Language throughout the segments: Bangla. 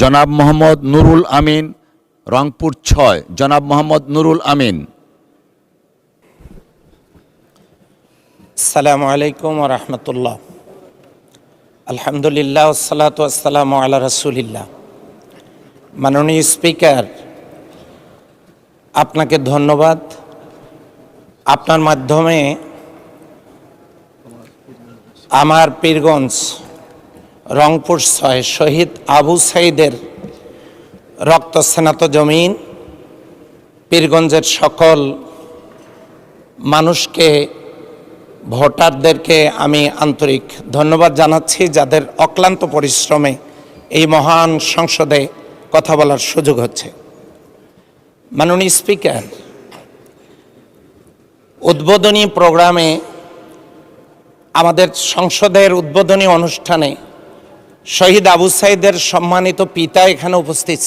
জনাব মোহাম্মদ নুরুল আমিন, রংপুর ৬। জনাব মোহাম্মদ নুরুল আমিন। আসসালামু আলাইকুম ওয়া রাহমাতুল্লাহ। আলহামদুলিল্লাহ ওয়াসসালাতু ওয়াসসালামু আলা রাসূলিল্লাহ। মাননীয় স্পিকার, আপনাকে ধন্যবাদ। আপনার মাধ্যমে আমার পীরগঞ্জ রংপুর ৬ শহীদ আবু সাঈদের রক্তস্নাত জমিন, পীরগঞ্জের সকল মানুষকে, ভোটারদেরকে আমি আন্তরিক ধন্যবাদ জানাচ্ছি, যাদের অক্লান্ত পরিশ্রমে এই মহান সংসদে কথা বলার সুযোগ হচ্ছে। মাননীয় স্পিকার, উদ্বোধনী প্রোগ্রামে, আমাদের সংসদের উদ্বোধনী অনুষ্ঠানে শহীদ আবু সাঈদের সম্মানিত পিতা এখানে উপস্থিত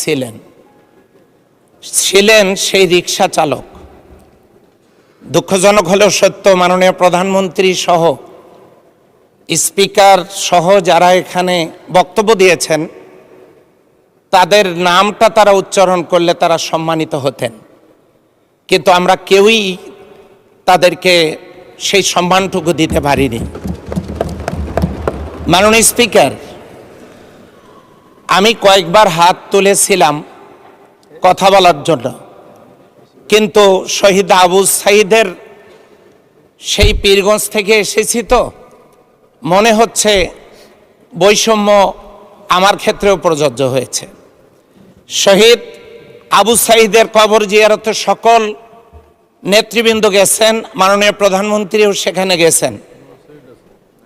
ছিলেন সেই রিকশা চালক। দুঃখজনক হলেও সত্য, মাননীয় প্রধানমন্ত্রী সহ, স্পিকার সহ যারা এখানে বক্তব্য দিয়েছেন, তাদের নামটা তারা উচ্চারণ করলে তারা সম্মানিত হতেন, কিন্তু আমরা কেউই তাদেরকে সেই সম্মানটুকু দিতে পারিনি। মাননীয় স্পিকার, আমি কয়েকবার হাত তুলেছিলাম কথা বলার জন্য, কিন্তু শহীদ আবু সাঈদের সেই পীরগঞ্জ থেকে এসেছি, তো মনে হচ্ছে বৈষম্য আমার ক্ষেত্রেও প্রযোজ্য হয়েছে। শহীদ আবু সাঈদের কবর জিয়ারতে সকল নেতৃবৃন্দ গেছেন, মাননীয় প্রধানমন্ত্রীও সেখানে গেছেন।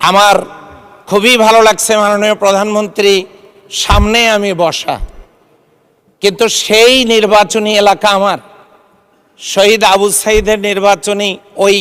আমার খুবই ভালো লাগছে, মাননীয় প্রধানমন্ত্রী সামনে আমি বসা, কিন্তু সেই নির্বাচনী এলাকা আমার, শহীদ আবু সাঈদের নির্বাচনী ওই